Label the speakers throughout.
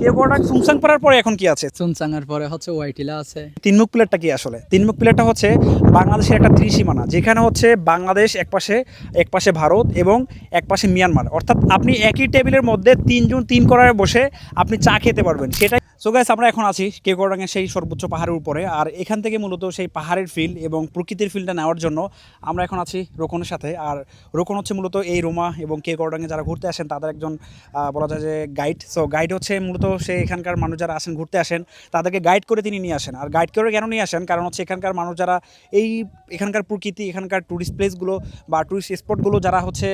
Speaker 1: কেওকোডাং সুংসাং পাড়ার পরে এখন কি আছে?
Speaker 2: চুনচাঙ্গার পরে হচ্ছে ওয়াইটিলা আছে।
Speaker 1: তিনমুখ প্লেটটা কি আসলে? তিনমুখ প্লেটটা হচ্ছে বাংলাদেশের একটা ত্রিসীমানা, যেখানে হচ্ছে বাংলাদেশ এক পাশে ভারত এবং এক পাশে মিয়ানমার। অর্থাৎ আপনি একই টেবিলের মধ্যে তিনজন তিন করায় বসে আপনি চা খেতে পারবেন, সেটাই। সো গাইস, আমরা এখন আছি কেওকোডাংয়ের সেই সর্বোচ্চ পাহাড়ের উপরে, আর এখান থেকে মূলত সেই পাহাড়ের ফিল এবং প্রকৃতির ফিলটা নেওয়ার জন্য আমরা এখন আছি রোকনের সাথে। আর রোকন হচ্ছে মূলত এই রোমা এবং কেওকোডাংয়ে যারা ঘুরতে আসেন তাদের একজন বলা যায় যে গাইড। সো গাইড হচ্ছে মূলত সে এখানকার মানুষ যারা আসেন ঘুরতে আসেন তাদেরকে গাইড করে তিনি নিয়ে আসেন। আর গাইড করে কেন নিয়ে আসেন? কারণ হচ্ছে এখানকার মানুষ যারা এখানকার প্রকৃতি, এখানকার ট্যুরিস্ট প্লেসগুলো বা ট্যুরিস্ট স্পটগুলো যারা হচ্ছে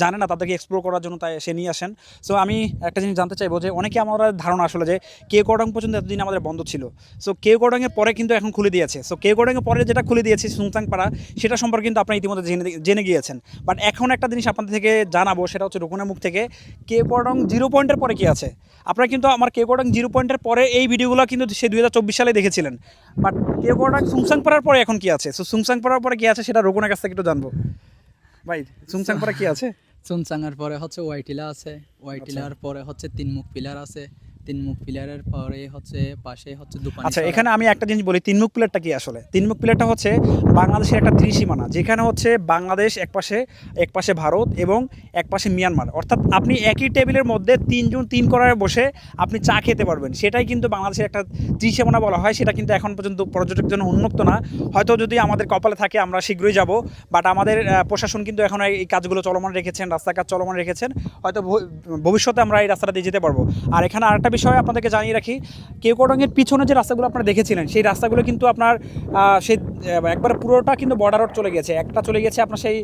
Speaker 1: জানে না, তাদেরকে এক্সপ্লোর করার জন্য তাই সে নিয়ে আসেন। সো আমি একটা জিনিস জানতে চাইবো যে অনেকে আমাদের ধারণা আসলে যে কেওকোডাং পর্যন্ত এতদিন আমাদের বন্ধ ছিল। সো কেওকোডাংয়ের পরে কিন্তু এখন খুলে দিয়েছে। সো কেওকোডাংয়ের পরে যেটা খুলে দিয়েছে সুংসাং পাড়া, সেটা সম্পর্কে কিন্তু আপনারা ইতিমধ্যে জেনে গিয়েছেন। বাট এখন একটা জিনিস আপনাদের থেকে জানাবো, সেটা হচ্ছে রোকনের মুখ থেকে কেওকোডাং জিরো পয়েন্টের পরে কি আছে। আপনারা কিন্তু আমার কেওকোডাং জিরো পয়েন্টের পরে এই ভিডিওগুলো কিন্তু সে 2024 সালে দেখেছিলেন। বাট কেওকোডাং সুংসাং পাড়ার পরে এখন কি আছে? সো সুংসাং পাড়ার পরে কি আছে সেটা রোকনের কাছ থেকে একটু জানবো। ভাই, সুংসাং পাড়া কি আছে?
Speaker 2: চুনচাঙ্গার পরে হচ্ছে ওয়াইটিলা আছে। ওয়াইটিলার পরে হচ্ছে তিনমুখ পিলার আছে। তিনমুখ পিলারের পরে হচ্ছে পাশে হচ্ছে দুপানি।
Speaker 1: আচ্ছা, এখানে আমি একটা জিনিস বলি, তিনমুখ প্লেটটা কি আসলে? তিনমুখ প্লেটটা হচ্ছে বাংলাদেশের একটা ত্রিসীমানা, যেখানে হচ্ছে বাংলাদেশ এক পাশে ভারত এবং এক পাশে মিয়ানমার। অর্থাৎ আপনি একই টেবিলের মধ্যে তিনজন তিন করায় বসে আপনি চা খেতে পারবেন, সেটাই কিন্তু বাংলাদেশের একটা ত্রিসীমানা বলা হয়। সেটা কিন্তু এখন পর্যন্ত পর্যটকের জন্য উন্মুক্ত না। হয়তো যদি আমাদের কপালে থাকে আমরা শীঘ্রই যাব। বাট আমাদের প্রশাসন কিন্তু এখন এই কাজগুলো চলমান রেখেছেন, রাস্তার কাজ চলমান রেখেছেন। হয়তো ভবিষ্যতে আমরা এই রাস্তাটা দিয়ে যেতে পারবো। আর এখানে আরেকটা বিষয় আপনাদেরকে জানিয়ে রাখি, কেওকোডাংয়ের পিছনে যে রাস্তাগুলো আপনারা দেখেছিলেন, সেই রাস্তাগুলো কিন্তু আপনার সেই একবার পুরোটা কিন্তু বর্ডার রোড চলে গেছে। একটা চলে গেছে আপনার সেই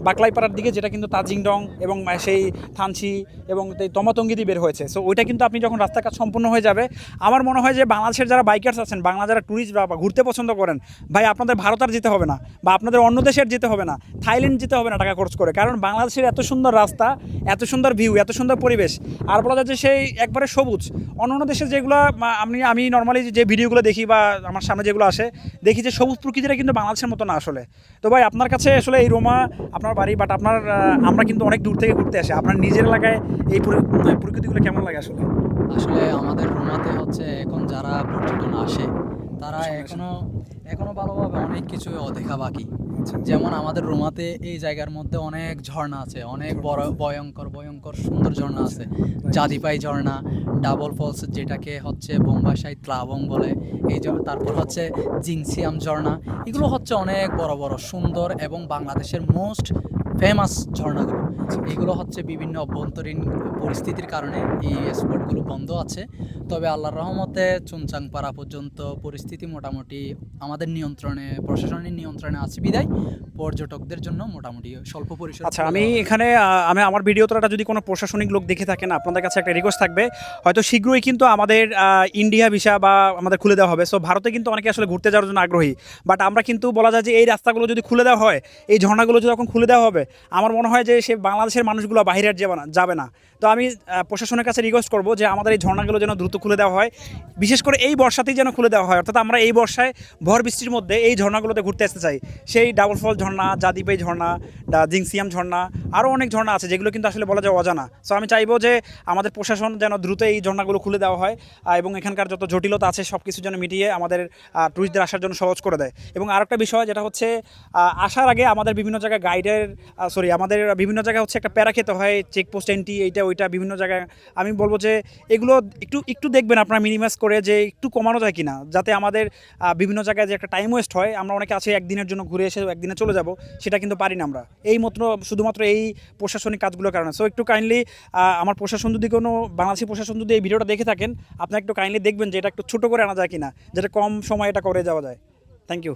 Speaker 1: বাকলাইপাড়ার দিকে, যেটা কিন্তু তাজিংডং এবং সেই থানচি এবং তমাতঙ্গি দিয়ে বের হয়েছে। সো ওইটা কিন্তু আপনি যখন রাস্তার কাজ সম্পূর্ণ হয়ে যাবে, আমার মনে হয় যে বাংলাদেশের যারা বাইকার্স আছেন, বাংলা যারা ট্যুরিস্ট বা ঘুরতে পছন্দ করেন, ভাই আপনাদের ভারত আর যেতে হবে না, বা আপনাদের অন্য দেশের যেতে হবে না, থাইল্যান্ড যেতে হবে না টাকা খরচ করে। কারণ বাংলাদেশের এত সুন্দর রাস্তা, এত সুন্দর ভিউ, এত সুন্দর পরিবেশ, আর বলা যায় যে সেই একবারে সবুজ। অন্য দেশে যেগুলো আমি নর্মালি যে ভিডিওগুলো দেখি বা আমার সামনে যেগুলো আসে, দেখি যে সবুজ প্রকৃতিটা কিন্তু বাংলাদেশের মতো না আসলে। তো ভাই, আপনার কাছে আসলে এই রোমা আপনার বাড়ি, বাট আমরা কিন্তু অনেক দূর থেকে ঘুরতে আসি, আপনার নিজের এলাকায় এই প্রকৃতিগুলো কেমন লাগে আসলে?
Speaker 2: আসলে আমাদের রোমাতে হচ্ছে এখন যারা পর্যটন আসে তারা এখনো ভালোভাবে অনেক কিছু অদেখা বাকি। যেমন আমাদের রোমাতে এই জায়গার মধ্যে অনেক ঝর্ণা আছে, অনেক বড় ভয়ঙ্কর ভয়ঙ্কর সুন্দর ঝর্ণা আছে। জাদিপাই ঝর্ণা, ডাবল ফলস যেটাকে হচ্ছে বোম্বাসাই ত্লাবং বলে, তারপর হচ্ছে জিংসিয়াম ঝর্ণা। এগুলো হচ্ছে অনেক বড় বড় সুন্দর এবং বাংলাদেশের মোস্ট ফেমাস ঝর্ণাগুলো। এগুলো হচ্ছে বিভিন্ন অভ্যন্তরীণ পরিস্থিতির কারণে এই স্পটগুলো বন্ধ আছে। তবে আল্লাহর রহমতে চুনচাংপাড়া পর্যন্ত পরিস্থিতি মোটামুটি আমাদের নিয়ন্ত্রণে, প্রশাসনের নিয়ন্ত্রণে আছে বিদায় পর্যটকদের জন্য মোটামুটি স্বল্প পরিসরে।
Speaker 1: আচ্ছা, আমি এখানে আমার ভিডিওটা যদি কোনো প্রশাসনিক লোক দেখে থাকেন, আপনাদের কাছে একটা রিকোয়েস্ট থাকবে, হয়তো শীঘ্রই কিন্তু আমাদের ইন্ডিয়া ভিসা বা আমাদের খুলে দেওয়া হবে। সো ভারতে কিন্তু অনেকে আসলে ঘুরতে যাওয়ার জন্য আগ্রহী, বাট আমরা কিন্তু বলা যায় যে এই রাস্তাগুলো যদি খুলে দেওয়া হয়, এই ঝর্ণাগুলো যখন খুলে দেওয়া হবে, আমার মনে হয় যে সে বাংলাদেশের মানুষগুলো বাইরে আর যাবে না। তো আমি প্রশাসনের কাছে রিকোয়েস্ট করবো যে আমাদের এই ঝর্ণাগুলো যেন দ্রুত খুলে দেওয়া হয়, বিশেষ করে এই বর্ষাতেই যেন খুলে দেওয়া হয়। অর্থাৎ আমরা এই বর্ষায় ভর বৃষ্টির মধ্যে এই ঝর্ণাগুলোতে ঘুরতে আসতে চাই। সেই ডাবল ফল ঝর্ণা, জাদিপাই ঝর্ণা, জিংসিয়াম ঝর্ণা, আরও অনেক ঝর্ণা আছে যেগুলো কিন্তু আসলে বলা যায় অজানা। সো আমি চাইবো যে আমাদের প্রশাসন যেন দ্রুত এই ঝর্ণাগুলো খুলে দেওয়া হয় এবং এখানকার যত জটিলতা আছে সব কিছু যেন মিটিয়ে আমাদের টুরিস্টদের আসার জন্য সহজ করে দেয়। এবং আরেকটা বিষয় যেটা হচ্ছে, আসার আগে আমাদের বিভিন্ন জায়গায় আমাদের বিভিন্ন জায়গায় হচ্ছে একটা প্যারা খেতে হয়, চেকপোস্ট এন্ট্রি, এইটা ওইটা বিভিন্ন জায়গায়। আমি বলবো যে এগুলো একটু দেখবেন আপনারা মিনিমাইজ করে, যে একটু কমানো যায় কিনা, যাতে আমাদের বিভিন্ন জায়গায় যে একটা টাইম ওয়েস্ট হয়। আমরা অনেকে আছে একদিনের জন্য ঘুরে এসে একদিনে চলে যাব, সেটা কিন্তু পারি না আমরা শুধুমাত্র এই প্রশাসনিক কাজগুলোর কারণে। সো একটু কাইন্ডলি আমার প্রশাসন যদি বাংলাদেশি প্রশাসন যদি এই ভিডিওটা দেখে থাকেন, আপনারা একটু কাইন্ডলি দেখবেন যে এটা একটু ছোটো করে আনা যায় কিনা, যেটা কম সময় এটা করে যাওয়া যায়। Thank you.